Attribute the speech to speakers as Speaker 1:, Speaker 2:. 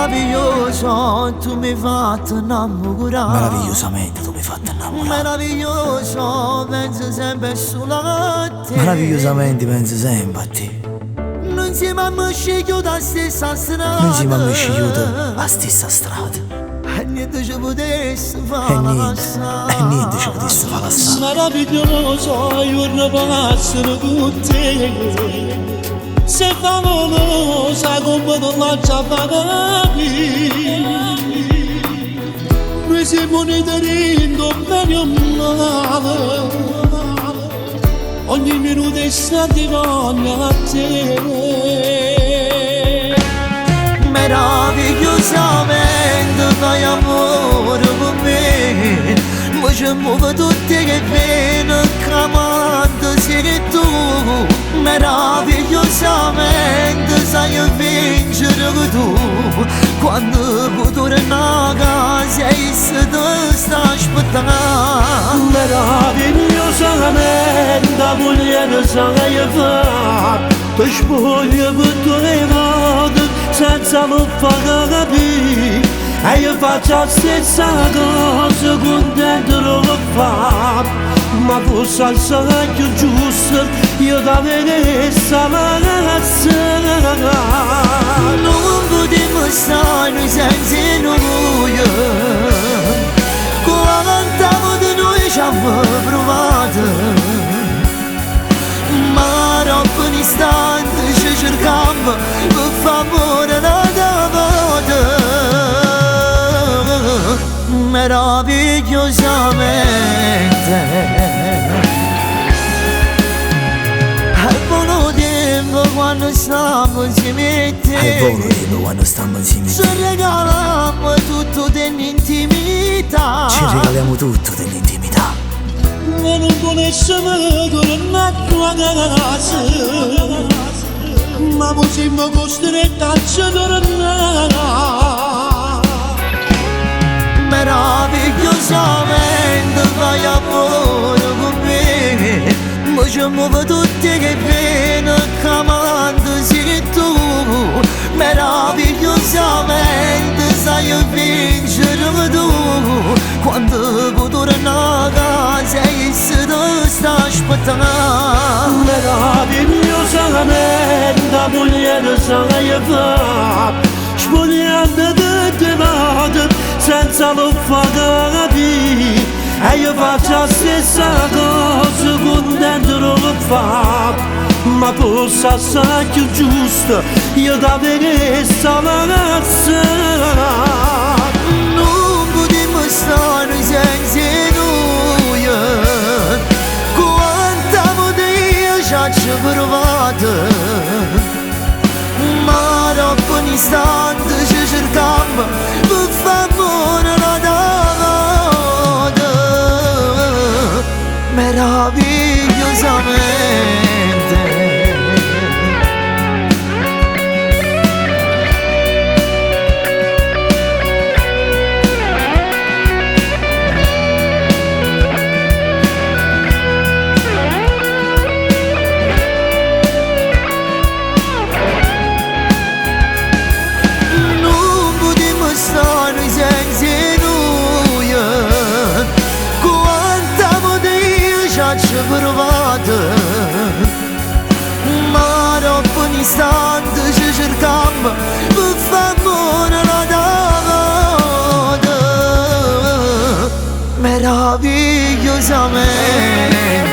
Speaker 1: Meraviglioso, tu mi hai fatto innamorare.
Speaker 2: Meravigliosamente tu mi hai fatto innamorare.
Speaker 1: Meraviglioso, penso sempre solo a te.
Speaker 2: Meravigliosamente penso sempre a te.
Speaker 1: Non siamo mai scegliuti la stessa strada.
Speaker 2: Non siamo mai scegliuti la stessa strada.
Speaker 1: E niente ci potesse fare
Speaker 2: E
Speaker 1: passare.
Speaker 2: niente ci potesse fare passare.
Speaker 3: Meraviglioso, io ripassano tutte. Se favolosa come non la giapagami. Noi siamo uniti bene o male. Ogni minuto è stato a te.
Speaker 1: Meravigliosamente fai amore con me. Ma ci muove tutte che pene, chiamando sei tu. Meravigliosamente sai vincere che tu. Quando puoi tornare a casa e se ti sta aspettando.
Speaker 3: Meravigliosamente vogliamo sai fare. Ti spoglio per tua vada senza lo far capire. E io faccio la stessa cosa, contento lo fa. Ma tu sai più giusto, io da vedere questa ragazza.
Speaker 1: Non potremmo stare senza noi. Quanto di noi ci abbiamo provato. Ma troppo un istante ci cercammo per favore da volta. Meravigliosamente al volo tempo quando stiamo insieme a te.
Speaker 2: Al volo tempo quando stiamo insieme a
Speaker 1: Ci
Speaker 2: te.
Speaker 1: regaliamo tutto dell'intimità.
Speaker 2: Ci regaliamo tutto dell'intimità.
Speaker 3: Ma non conosciamo con la tua casa. Ma poi siamo costretti a tornare.
Speaker 1: Meravigliosamente fai amore con me. Ma ci muove tutte che pene, chiamando sei tu. Meravigliosamente sai vincere tu. Quando puoi tornare a casa e se ti sta aspettando.
Speaker 3: Meravigliosamente vogliamo sai fare. Spogliando tutte note senza lo far capire. E io faccio la stessa cosa, contento lo fa. Ma tu sai più giusto, io da vedere questa ragazza.
Speaker 1: Non potremmo stare senza noi. Quanta poteria ci ha provato. Ma dopo un istante ci cercammo per favore la volta. Meravigliosamente ci provato. Ma dopo un istante ci cercammo per favore la volta. Meravigliosamente